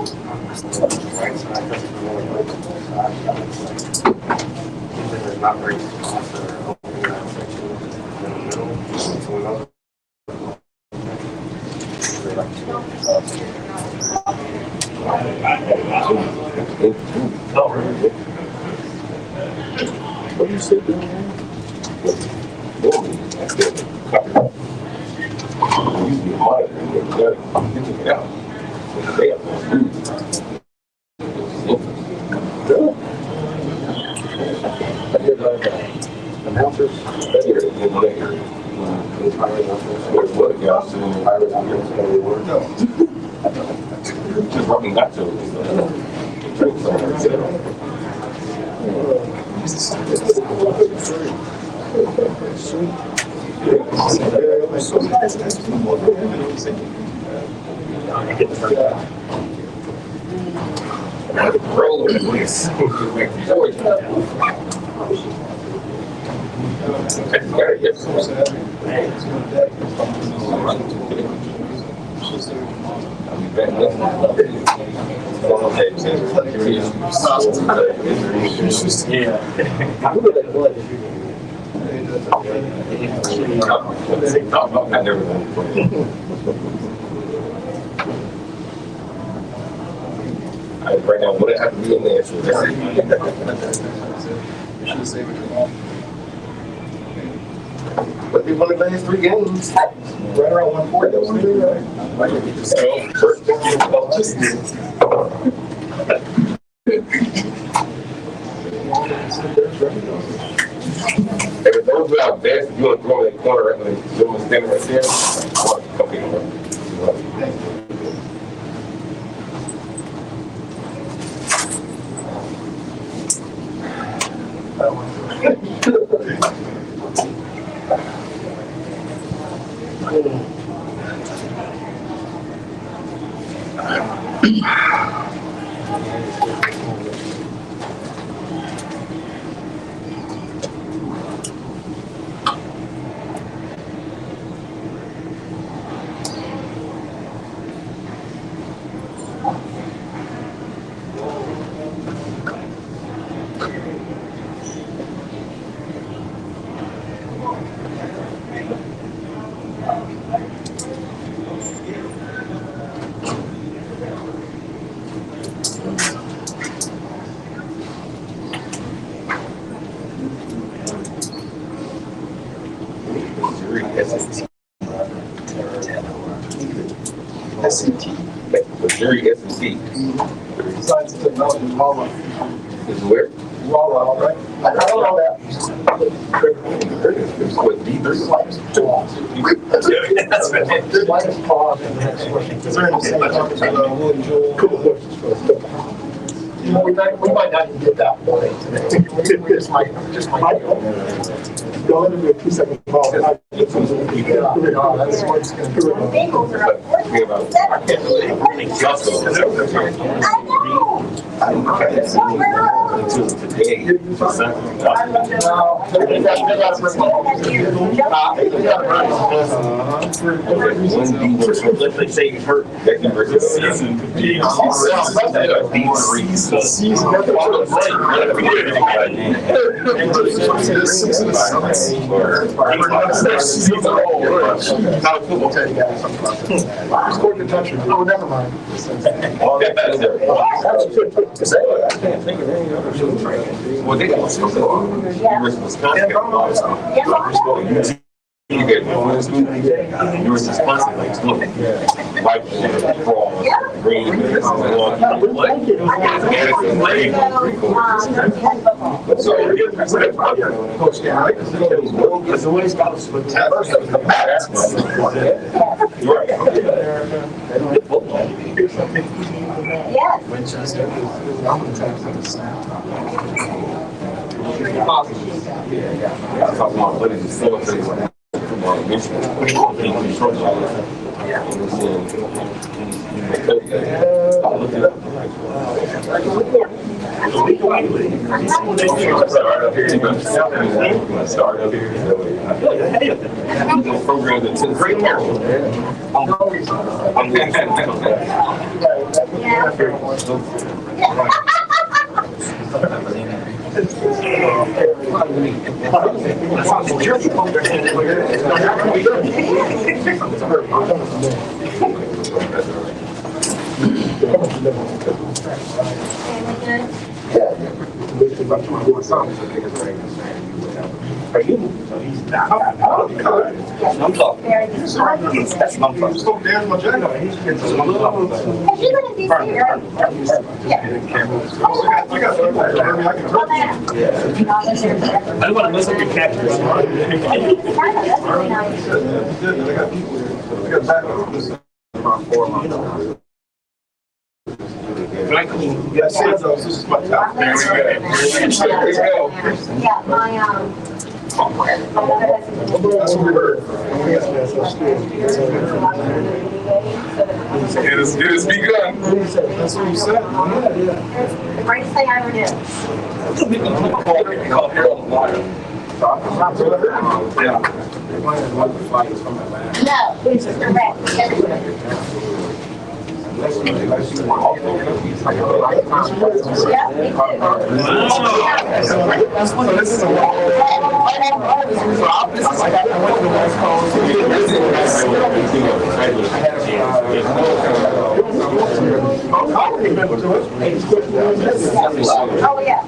Right side, that's the more vertical side. There's not very spots that are open in that section in the middle. So when those What do you say down there? That's the cover. Usually monitoring it, but you took it out. They have announcers. Better than later. What else? No. Just running back to it. I right now, what it have to be in there? You should say what you want. But they won the last 3 games. Right around 140. If those were out there, if you want to throw that corner right when the gentleman standing right there, I want to come in. Missouri SEC. Science and Technology Mama. Is where? Wawa, right? I don't know that. It's what, D3? That's right. There's minus pause in the next question. Is there any same topic with Will and Joel? Cool. We might not even get that point today. We just might go into a 2-second pause. That's what's going to do it. I can't believe until today. Let's say hurt versus season could be Scored the touchdown. Oh, never mind. Well, they got Wisconsin. You get Wisconsin, like, look, white, green, so Coach right? Because always got to split right. Winchester. I'm talking about what is the start up here. Program that's in great Are you? I'm talking. That's what I'm talking. Spoke down my jacket. Have you been in DC? Yeah. I got I don't want to mess up your cat. I got back about 4 months. Yeah, this is my top. Yeah, my That's what we heard. It has begun. That's what you said. the greatest thing I ever did. No, it's correct. Yeah, me too. Oh, yeah.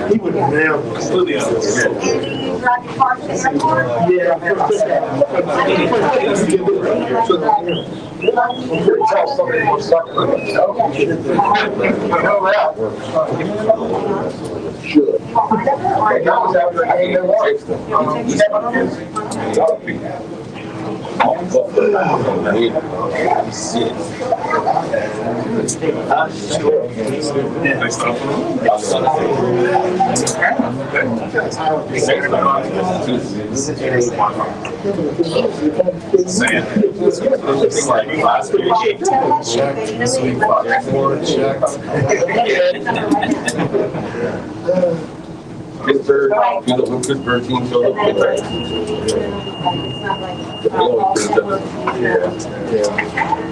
He would have nailed it. Pittsburgh team showed up.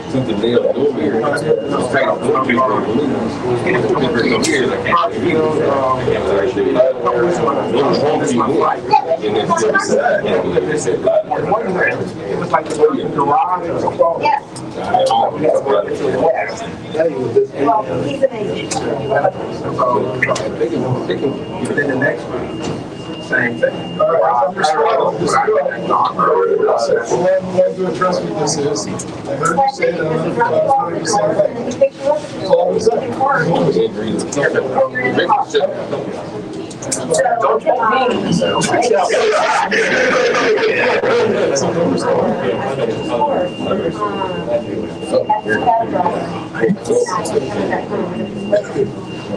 Since the day of here, He's amazing. Within the next one. Same thing. All right, I'm to address what this is. I heard you say that.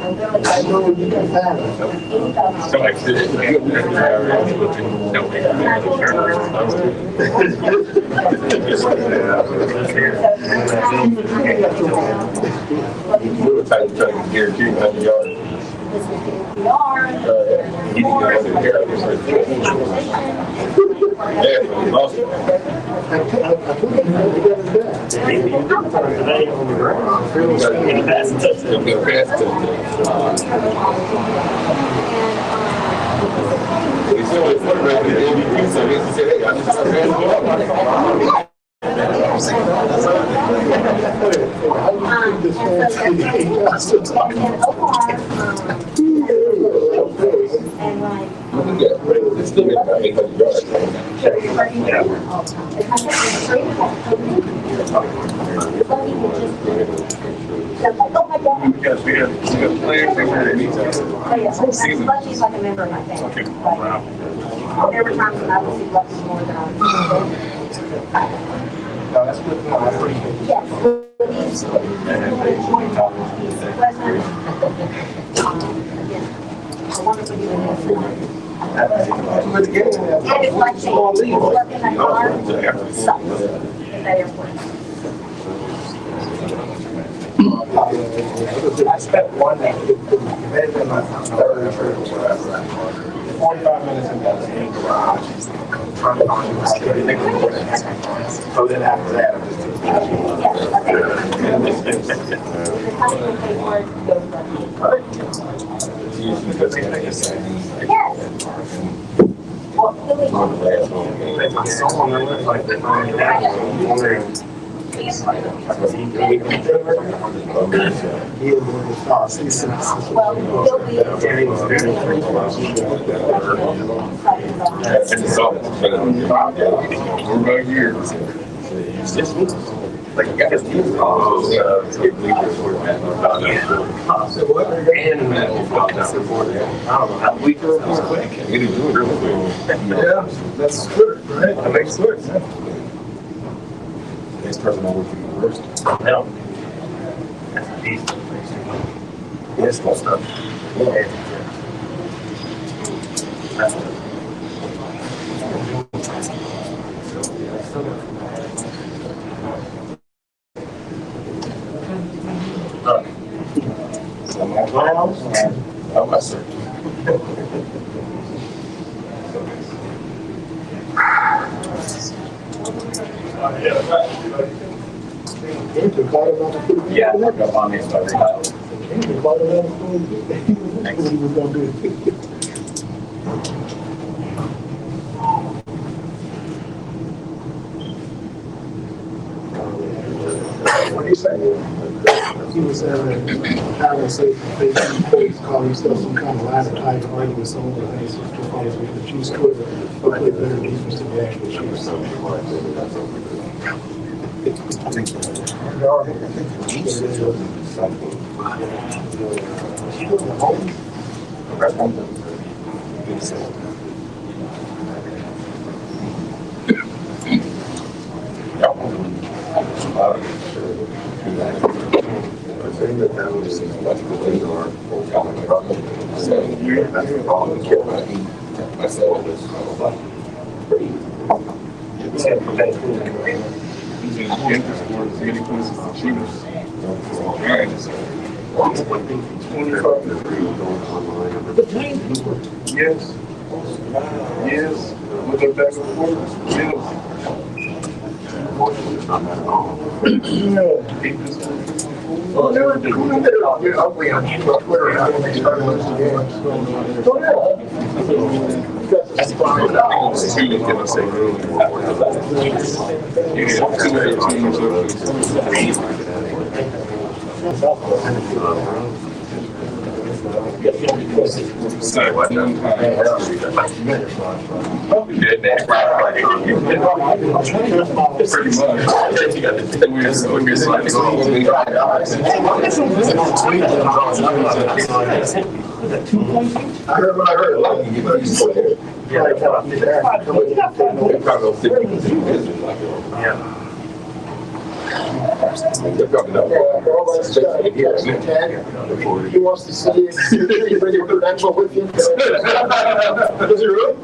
I know you can have it. We were trying to guarantee 100 yards. still get about 800 yards. Because we have players that had anytime. Lucky's like a member of my family. Right. There were times when I would see Lucky more than I would. No, that's good. No, I appreciate it. Yes. He's pleasant. Again, a wonderful human being. And it's like saying, work in that car, sucks at that airport. I spent one day, maybe my third trip, 45 minutes in that same garage. Trying to find everything. So then after that, I'm just Yes. Well, someone that looks like they're well, he'll be. Like, you got his team. And how weaker or quick. We didn't do it really quick. Yeah, that's good, right? That makes sense. Next person I work for first. No. That's a beast. Yes, that's stuff. That's So my clowns, I'm my sir. yeah, work up on me, so What do you say? He was having say he's calling himself some kind of ladder type arguing with someone that has extra players with the Chiefs could play better defense than the actual Chiefs. Yes. Yes. With their back and forth. Yes. Oh, they were ugly on Twitter when they started losing games. That's fine. I heard what I heard. He wants to see you bring your credential with you. Does he really?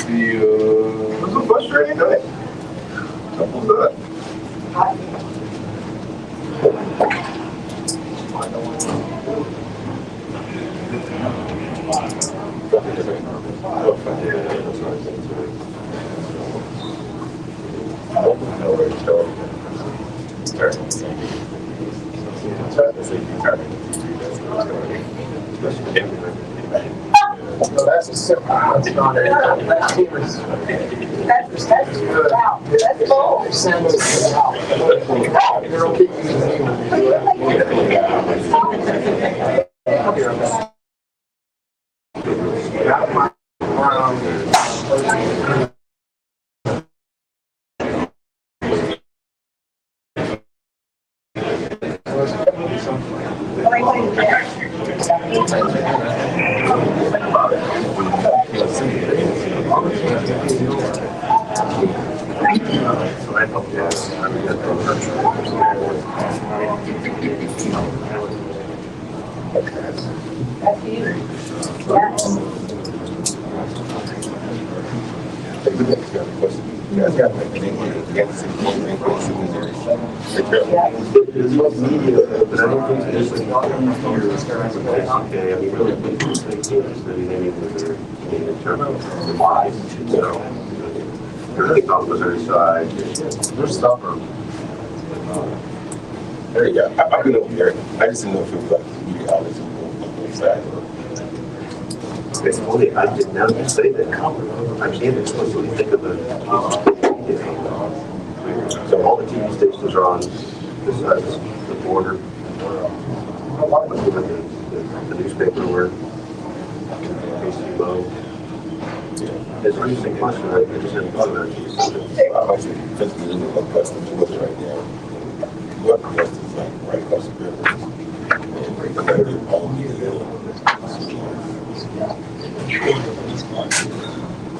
It's a frustrating night. No, that's a simple. That's not it. That team is. That's wow. That's bold. It's There you go. I've been over there. I just didn't know if it was like media outlets on the side. It's funny, I did now you say that. I can't explicitly think of the. So all the TV stations are on this side of the border. The newspaper where it's an interesting question. I just hadn't thought about it. I'm actually physically in the custom with it right now. What the rest is like right across the river. And they're all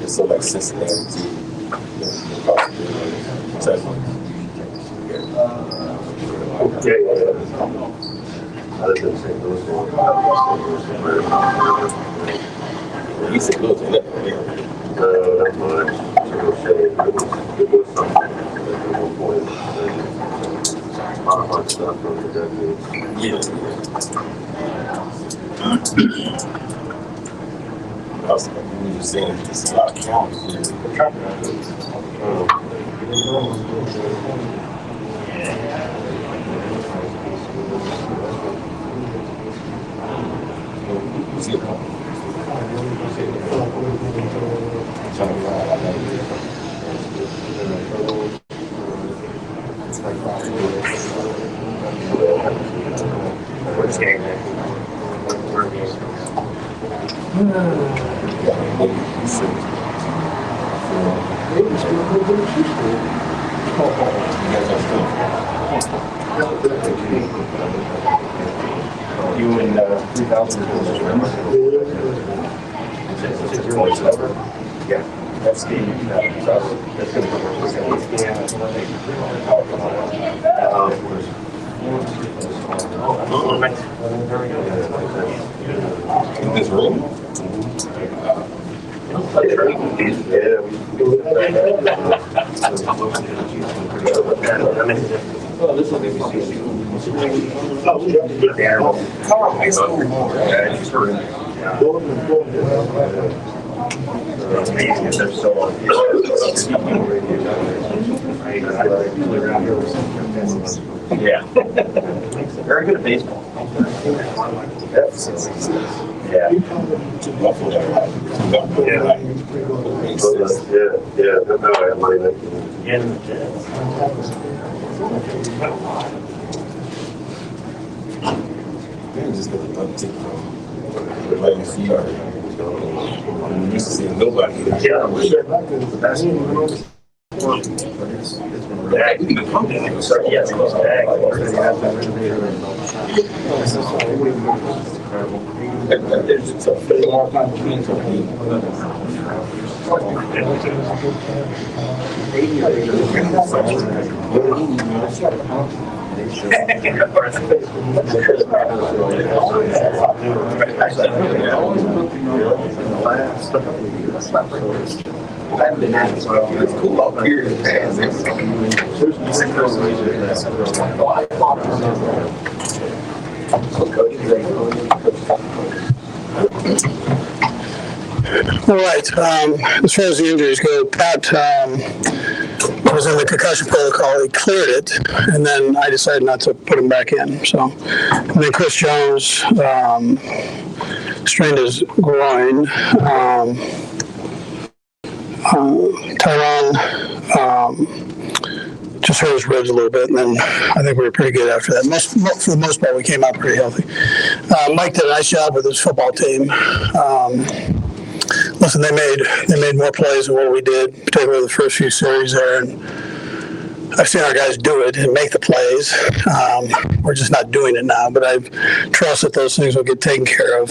it's so like Cincinnati to across the river. Yeah. I live in St. Louis. East St. Louis, isn't it? Not much. It was something at one point. A lot of hard stuff from the decades. Yeah. I was like, when you were saying this a lot of counts here. See it. Postgame. You in 3,000 Yeah. That's the that's going In this room? It's amazing if they're so on. Yeah. Very good at baseball. Yeah. Just got an uptick from playing CR. I'm used to seeing nobody. Yeah. Yes, It's cool out here. All right. As far as the injuries go, Pat was in the concussion protocol. He cleared it, and then I decided not to put him back in. So, and then Chris Jones strained his groin. Tyron just hurt his ribs a little bit, and then I think we were pretty good after that. For the most part, we came out pretty healthy. Mike did a nice job with his football team. Listen, they made more plays than what we did, particularly the first few series there, and I've seen our guys do it and make the plays. We're just not doing it now, but I trust that those things will get taken care of.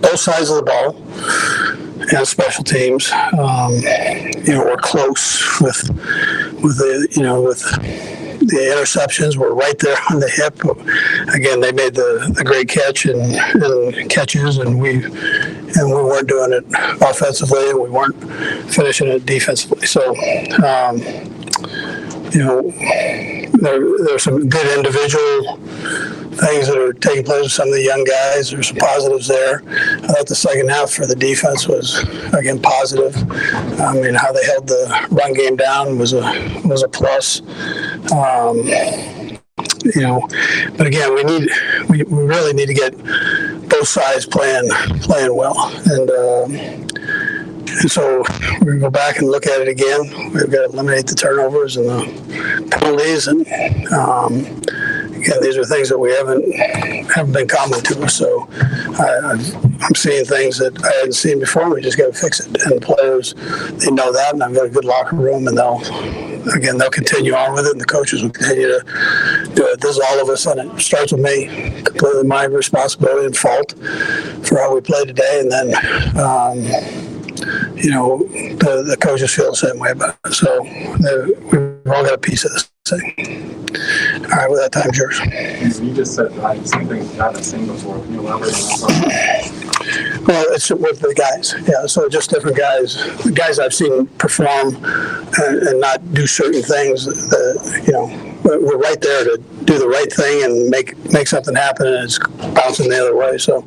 Both sides of the ball and special teams. We're close with the interceptions. We're right there on the hip. Again, they made the great catch and catches, and we weren't doing it offensively, and we weren't finishing it defensively. So. There's some good individual things that are taking place with some of the young guys. There's some positives there. I thought the second half for the defense was, again, positive. How they held the run game down was a plus. But again, we really need to get both sides playing well, and so we're going to go back and look at it again. We've got to eliminate the turnovers and the penalties. And again, these are things that we haven't been common to us. So I'm seeing things that I hadn't seen before. We just got to fix it. And the players, they know that. And I've got a good locker room, and they'll continue on with it. And the coaches will continue to do it. This is all of us, and it starts with me. Completely my responsibility and fault for how we played today. And then, the coaches feel the same way about it. So we've all got a piece of this thing. All right, well, that time's yours. You just said something I haven't seen before. Can you elaborate on that? Well, it's with the guys. Yeah, so just different guys. The guys I've seen perform and not do certain things. We're right there to do the right thing and make something happen, and it's bouncing the other way. So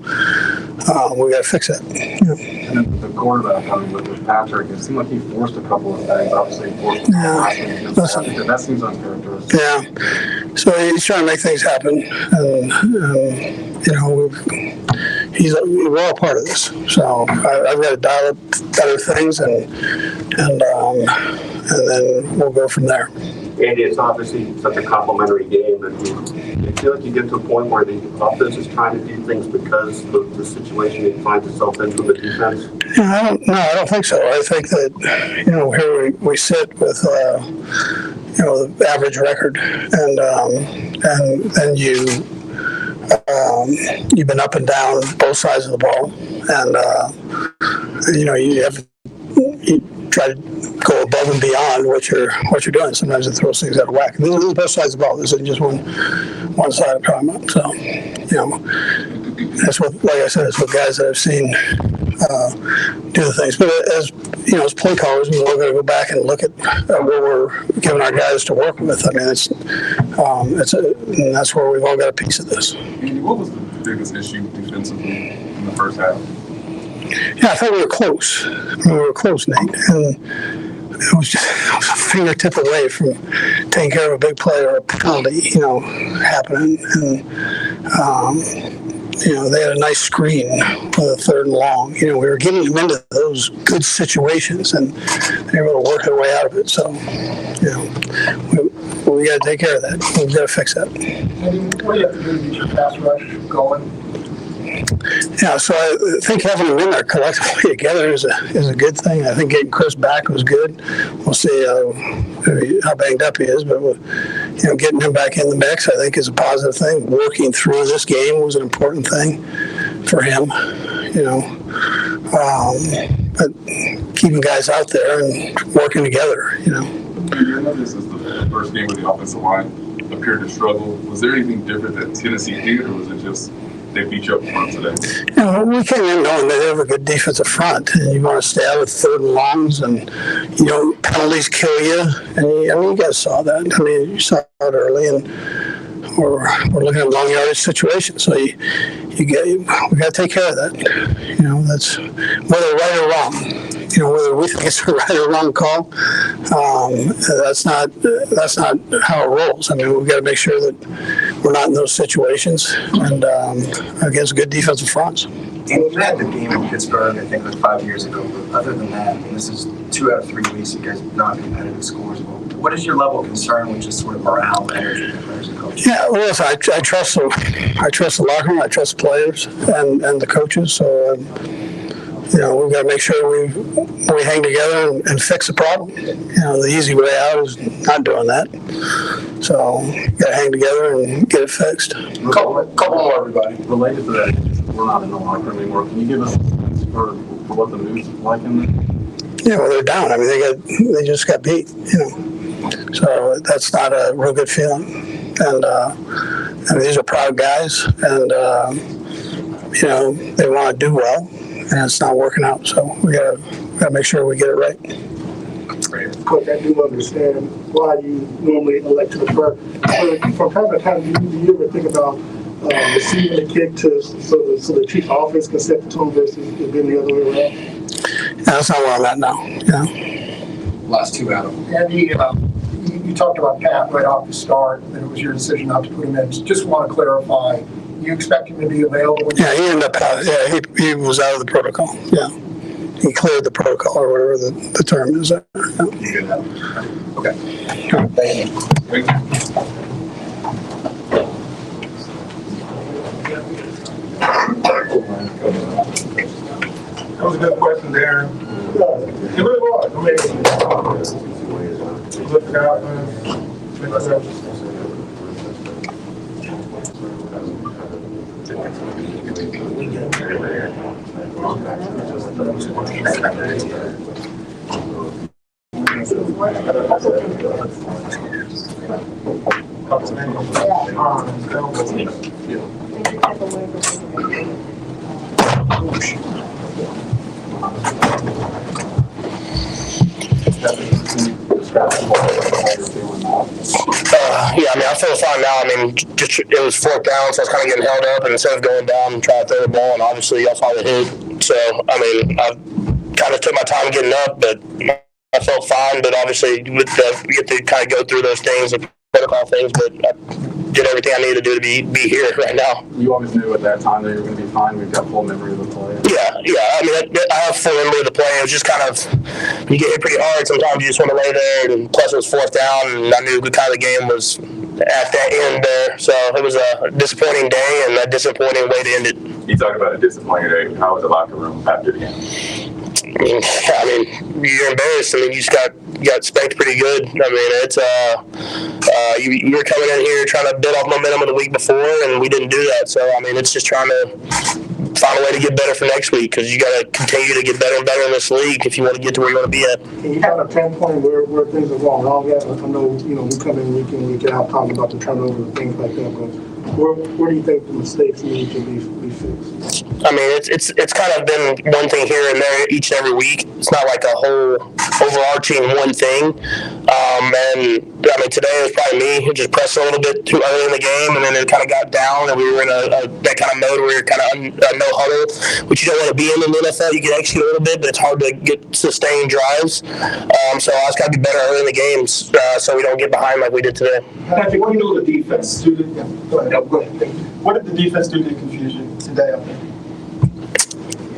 we got to fix it. Yeah. And then the quarterback, with Patrick, it seemed like he forced a couple of things. Obviously, he forced that seems uncharacteristic. Yeah. So he's trying to make things happen, and we're all part of this. So I've got to dial up better things, and then we'll go from there. Andy, it's obviously such a complimentary game that you feel like you get to a point where the offense is trying to do things because of the situation it finds itself in from the defense? I don't think so. I think that, here we sit with, the average record, and you've been up and down both sides of the ball, and you try to go above and beyond what you're doing. Sometimes it throws things out of whack. This is both sides of the ball. This isn't just one side of the problem. So, that's what, like I said, it's what guys that I've seen do the things. But as play callers, we're going to go back and look at what we're giving our guys to work with. I mean, and that's where we've all got a piece of this. Andy, what was the biggest issue defensively in the first half? Yeah, I thought we were close. We were close, Nate, and it was a fingertip away from taking care of a big play or a penalty, happening. And they had a nice screen with a third and long. We were getting them into those good situations, and they were able to work their way out of it. So, we got to take care of that. We've got to fix that. What do you have to do to get your pass rush going? Yeah, so I think having them in there collectively together is a good thing. I think getting Chris back was good. We'll see how banged up he is, but getting him back in the mix, I think, is a positive thing. Working through this game was an important thing for him. But keeping guys out there and working together. I know this is the first game where the offensive line appeared to struggle. Was there anything different that Tennessee did, or was it just they beat you up front today? We came in knowing they have a good defensive front, and you want to stay out of third and longs, and penalties kill you. And you guys saw that. You saw it early, and we're looking at long yardage situations. So we got to take care of that. That's whether right or wrong. Whether we think it's a right or wrong call, that's not how it rolls. We've got to make sure that we're not in those situations and against good defensive fronts. And you had the game in Pittsburgh, I think, like 5 years ago. But other than that, and this is 2 out of 3 weeks, you guys have non-competitive scores. Well, what is your level of concern with just sort of morale, energy, and players and coaches? Yeah, well, listen, I trust the locker room, I trust the players and the coaches. So, we've got to make sure we hang together and fix the problem. The easy way out is not doing that. So, got to hang together and get it fixed. Couple more, everybody. Related to that, we're not in the locker room anymore. Can you give us a sense for what the mood's like in there? Yeah, well, they're down. I mean, they just got beat. So that's not a real good feeling. And these are proud guys, and they want to do well, and it's not working out. So we gotta make sure we get it right. Coach, I do understand why you normally elect to defer. From time to time, do you ever think about receiving the kick so the Chiefs offense can set the tone versus it being the other way around? That's not where I'm at now. Last 2 out of them. Andy, you talked about Pat right off the start, that it was your decision not to put him in. Just want to clarify, you expect him to be available? Yeah, he ended up out. Yeah, he was out of the protocol. Yeah, he cleared the protocol or whatever the term is. Yeah. You good now? Okay. Thank you. That was a good question, Darren. It really was. I mean, look it out, man. I feel fine now. I mean, just it was 4th down, so I was kind of getting held up, and instead of going down and trying to throw the ball, and obviously I saw the hit. So, I mean, I kind of took my time getting up, but I felt fine. But obviously, we get to kind of go through those things, the protocol things, but I did everything I needed to do to be here right now. You always knew at that time that you were going to be fine. We've got full memory of the play. Yeah. I mean, I have full memory of the play. It was just kind of, you get hit pretty hard. Sometimes you just want to lay there, and plus it was 4th down, and I knew the kind of game was at that end there. So it was a disappointing day and a disappointing way to end it. You talk about a disappointing day. How was the locker room after the game? I mean, you're embarrassed. I mean, you just got spanked pretty good. I mean, it's you were coming in here trying to build off momentum of the week before, and we didn't do that. So I mean, it's just trying to find a way to get better for next week, because you got to continue to get better and better in this league if you want to get to where you want to be at. Can you kind of pinpoint where things are going wrong at? I know we come in week in, week out talking about the turnover and things like that, but where do you think the mistakes need to be fixed? I mean, it's kind of been one thing here and there each and every week. It's not like a whole overarching one thing. And I mean, today it was probably me who just pressed a little bit too early in the game, and then it kind of got down, and we were in that kind of mode where you're kind of no huddle, which you don't want to be in the NFL. You can execute a little bit, but it's hard to get sustained drives. So I just got to be better early in the games so we don't get behind like we did today. Patrick, what do you know the defense do? Go ahead. What did the defense do to confuse you today?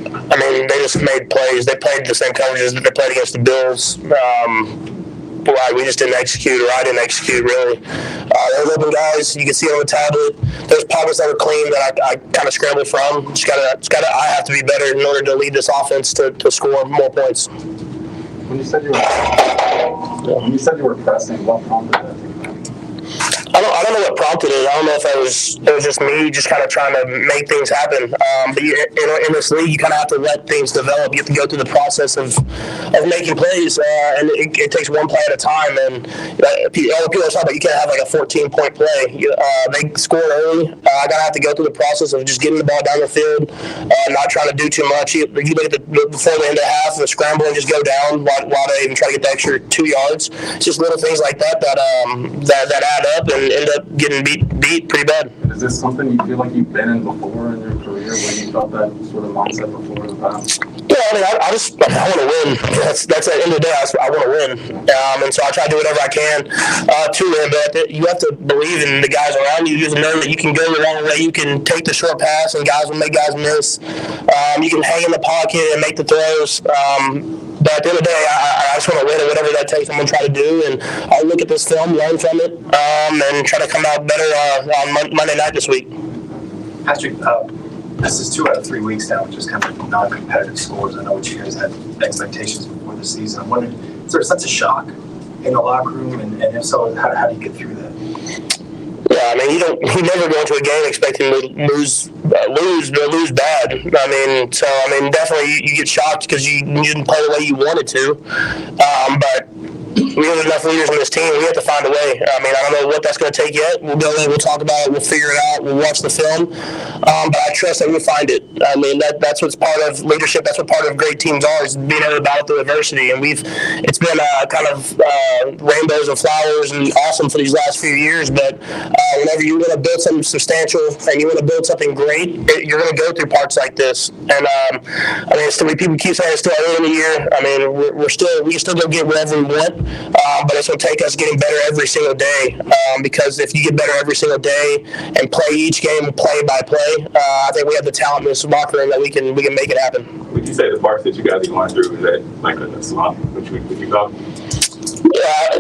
I mean, they just made plays. They played the same coverages that they played against the Bills. We just didn't execute, or I didn't execute, really. There were open guys. You can see on the tablet. There's pockets that were clean that I kind of scrambled from. I have to be better in order to lead this offense to score more points. When you said you were pressing, what prompted that? I don't know what prompted it. I don't know if it was just me just kind of trying to make things happen. But in this league, you kind of have to let things develop. You have to go through the process of making plays, and it takes one play at a time. And people talk about you can't have like a 14-point play. They scored early. I gotta have to go through the process of just getting the ball down the field, not trying to do too much. You look at before the end of the half, the scramble and just go down while they even try to get the extra 2 yards. It's just little things like that add up and end up getting beat pretty bad. Is this something you feel like you've been in before in your career? year where you felt that sort of mindset before in the past? Yeah, I mean, I want to win. That's at the end of the day, I want to win. And so I try to do whatever I can to win. But you have to believe in the guys around you. You just know that you can go the long way. You can take the short pass, and guys will make guys miss. You can hang in the pocket and make the throws. But at the end of the day, I just want to win, and whatever that takes, I'm going to try to do. And I'll look at this film, learn from it, and try to come out better on Monday night this week. Patrick, this is 2 out of 3 weeks now, which is kind of non-competitive scores. I know what you guys had expectations before the season. I'm wondering, is there a sense of shock in the locker room? And if so, how do you get through that? Yeah, I mean, you never go into a game expecting to lose bad. I mean, definitely you get shocked because you didn't play the way you wanted to. But we have enough leaders on this team. We have to find a way. I mean, I don't know what that's going to take yet. We'll go in, we'll talk about it, we'll figure it out, we'll watch the film. But I trust that we'll find it. I mean, that's what's part of leadership. That's what part of great teams are, is being able to battle through adversity. And it's been kind of rainbows and flowers and awesome for these last few years. But whenever you want to build something substantial and you want to build something great, you're going to go through parts like this. And I mean, people keep saying it's still early in the year. I mean, we can still go get whatever we want. But it's going to take us getting better every single day, because if you get better every single day and play each game play by play, I think we have the talent in this locker room that we can make it happen. Would you say the parts that you guys are going through is that like a slump, which you thought? Yeah, I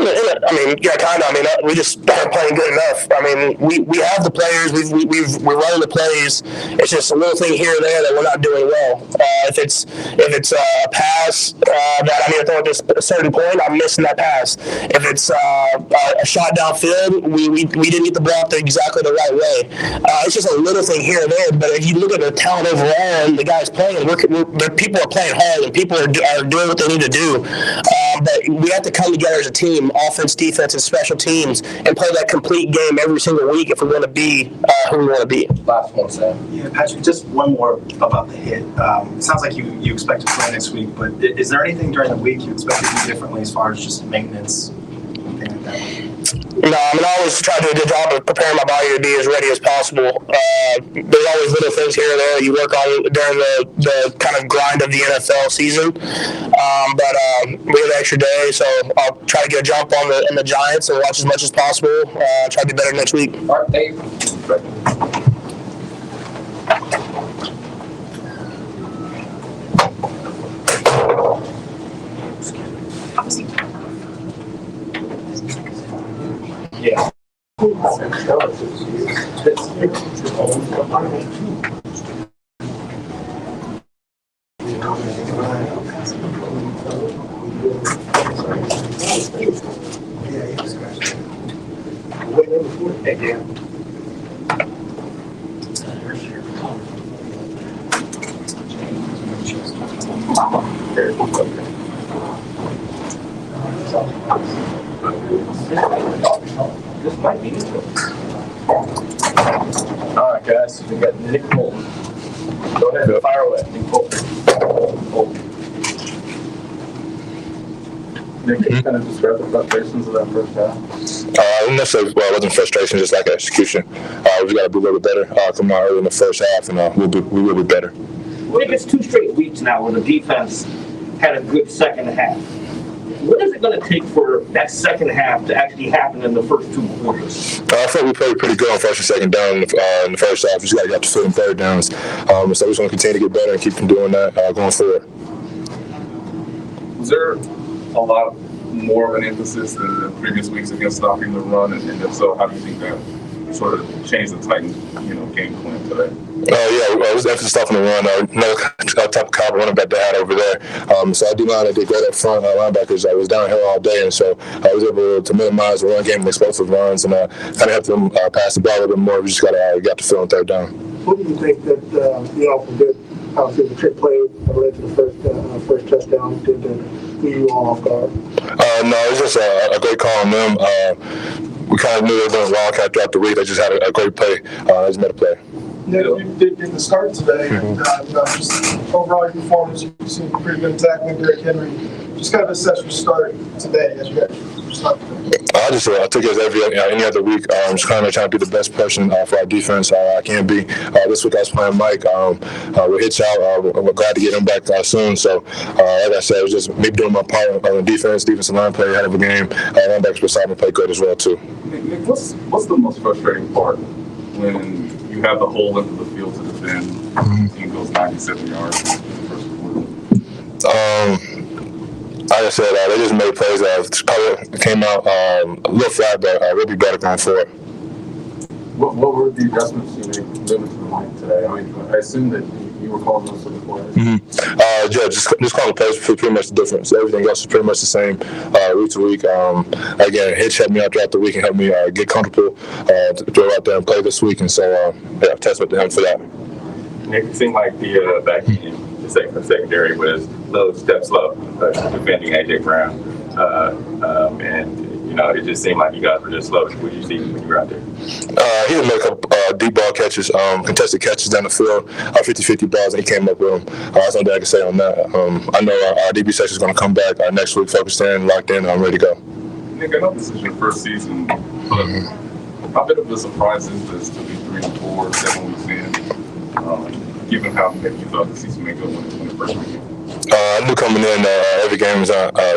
mean, yeah, kind of. I mean, we just aren't playing good enough. I mean, we have the players, we're running the plays. It's just a little thing here and there that we're not doing well. If it's a pass that I need to throw at a certain point, I'm missing that pass. If it's a shot downfield, we didn't get the ball up there exactly the right way. It's just a little thing here and there. But if you look at the talent overall and the guys playing, people are playing hard and people are doing what they need to do. But we have to come together as a team, offense, defense, and special teams, and play that complete game every single week if we want to be who we want to be. Last one, Sam. Yeah, Patrick, just one more about the hit. It sounds like you expect to play next week, but is there anything during the week you expect to do differently as far as just maintenance, anything like that? No, I mean, I always try to do a good job of preparing my body to be as ready as possible. There's always little things here and there you work on during the kind of grind of the NFL season. But we have an extra day, so I'll try to get a jump on the Giants and watch as much as possible. Try to be better next week. All right, Dave. Yeah. This might be it. All right, guys. We got Nick Bolton. Go ahead and fire away. Nick Bolton. Nick, can you kind of describe the frustrations of that first half? Necessarily, well, it wasn't frustration, just like execution. We got to be a little bit better. Come out early in the first half, and we will be better. I think it's 2 straight weeks now where the defense had a good second half. What is it going to take for that second half to actually happen in the first 2 quarters? I thought we played pretty good on first and second down in the first half. We just got to get to field and third downs. So we're just going to continue to get better and keep doing that going forward. Was there a lot more of an emphasis than the previous weeks against stopping the run? And if so, how do you think that sort of changed the Titans, game plan today? It was emphasis stopping the run. Another type of caliber running back they had over there. So I do line, I did great up front. Linebackers, I was downhill all day, and so I was able to minimize the run game and explosive runs, and kind of help them pass the ball a little bit more. We just got to fill in third down. What do you think that did? Obviously, the trick play led to the first touchdown. Did you all off guard? No, it was just a great call on them. We kind of knew they were going to wildcat throughout the week. They just had a great play. They just made a play. Yeah, you did get the start today. Just overall your performance, you seem pretty good tackling. Derrick Henry Just kind of assess your start today as you guys start today. I just took it as any other week. Just kind of trying to be the best person for our defense I can be. This week I was playing Mike. With Hitch out, we're glad to get him back soon. So, like I said, it was just me doing my part on the defense. Defensive line played a hell of a game. Linebackers beside me played good as well too. Nick, what's the most frustrating part when you have the whole length of the field to defend? The team goes 97 yards in the first quarter. Like I said, they just made plays that probably came out a little flat, but we'll be better going forward. What were the adjustments you made moving to the mic today? I mean, I assume that you were calling most of the plays. Yeah, just calling the plays for pretty much the difference. Everything else is pretty much the same week to week. Again, Hitch helped me out throughout the week and helped me get comfortable to go out there and play this week. And so, testament to him for that. Nick, it seemed like the back end, the secondary was little steps slow defending A.J. Brown. And, it just seemed like you guys were just slow. What did you see when you were out there? He did make a couple deep ball catches, contested catches down the field, 50-50 balls, and he came up with them. That's all I can say on that. I know our DB section is going to come back next week, focused in, locked in, I'm ready to go. Nick, I know this is your first season, but how bit of a surprise is this to be 3-4, 7 weeks in, given how maybe you thought the season may go when it first began? I knew coming in every game is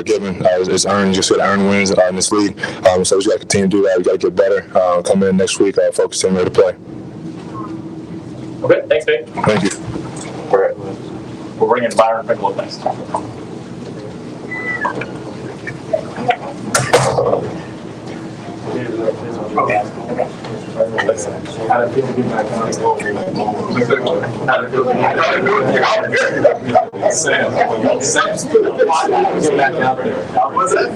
given. It's earned. You said earned wins in this league. So we got to continue to do that. We got to get better. Come in next week, focus in, ready to play. Okay, thanks, Nick. Thank you. All right. We'll bring in Byron Pickle next. How did it feel to get back on the goal? Sam's get back out there. What's that?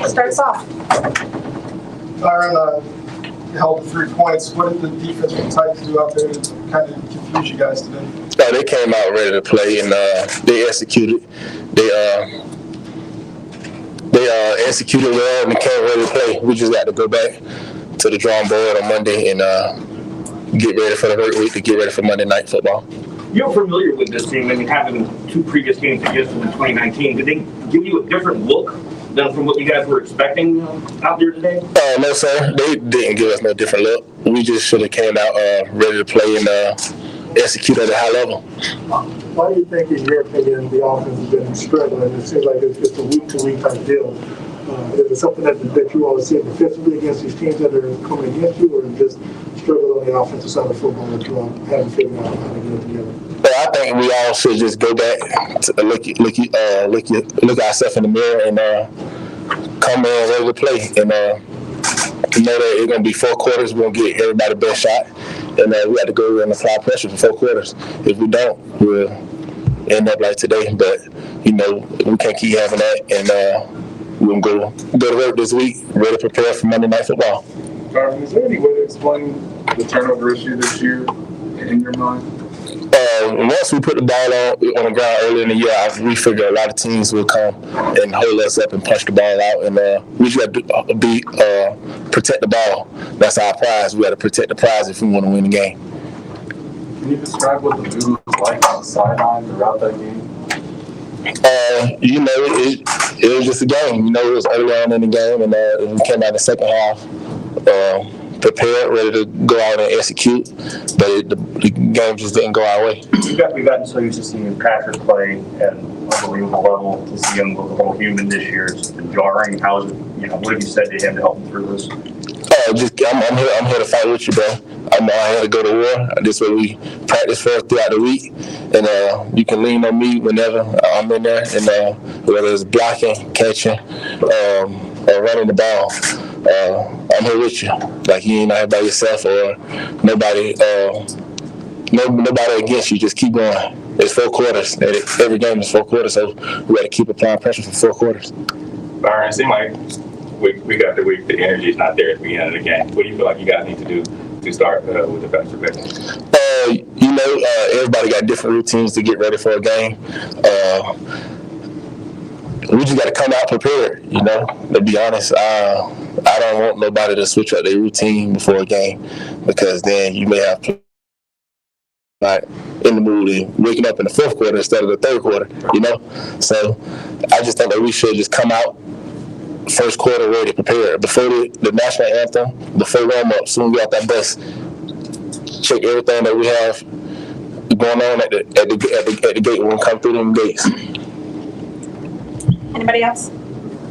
Starts off. Byron, you held 3 points. What did the defensive Titans do out there to kind of confuse you guys today? They came out ready to play and they executed. They executed well and they came ready to play. We just got to go back to the drawing board on Monday and get ready for the work week to get ready for Monday Night Football. You're familiar with this team. I mean, having 2 previous games against them in 2019. Did they give you a different look than from what you guys were expecting out there today? No, sir. They didn't give us no different look. We just should have came out ready to play and execute at a high level. Why do you think, in your opinion, the offense has been struggling? It seems like it's just a week-to-week type deal. Is it something that you all see defensively against these teams that are coming against you, or just struggle on the offensive side of football that you all haven't figured out how to get it together? But I think we all should just go back to look ourselves in the mirror and come in ready to play. And know that it's going to be 4 quarters. We're going to get everybody the best shot. And we have to go and apply pressure for 4 quarters. If we don't, we'll end up like today. But, we can't keep having that. And we're going to go to work this week, ready to prepare for Monday Night Football. Darvin, is there any way to explain the turnover issue this year in your mind? Once we put the ball on the ground early in the year, we figured a lot of teams will come and hold us up and punch the ball out, and we just got to protect the ball. That's our prize. We got to protect the prize if we want to win the game. Can you describe what the mood was like on the sideline throughout that game? It was just a game. It was early on in the game, and we came out in the second half prepared, ready to go out and execute, but the game just didn't go our way. We've gotten so used to seeing Patrick play at an unbelievable level. To see him look a little human this year, it's been jarring. How is it? What have you said to him to help him through this? I'm here to fight with you, bro. I'm here to go to war. This is what we practice for throughout the week, and you can lean on me whenever I'm in there, and whether it's blocking, catching, or running the ball. I'm here with you. Like, you ain't out here by yourself or nobody against you. Just keep going. It's 4 quarters. Every game is 4 quarters, so we got to keep applying pressure for 4 quarters. Byron, it seemed like we got the week. The energy is not there at the beginning of the game. What do you feel like you guys need to do to start with the faster pace? Everybody got different routines to get ready for a game. we just got to come out prepared, you know, to be honest. I don't want nobody to switch up their routine before a game, because then you may have like in the mood and waking up in the fourth quarter instead of the third quarter, you know. So I just think that we should just come out first quarter ready to prepare before the national anthem, before warm up. Soon we get out that bus, check everything that we have going on at the gate when we come through them gates. Anybody else?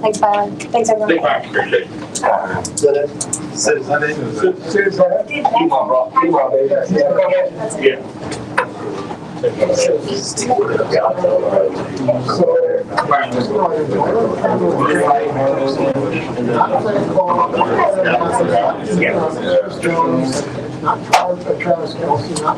Thanks, Byron. Thanks, everyone. Thank you. Appreciate it. Come on, bro. Come on, baby. Yeah. Not Travis Kelce, not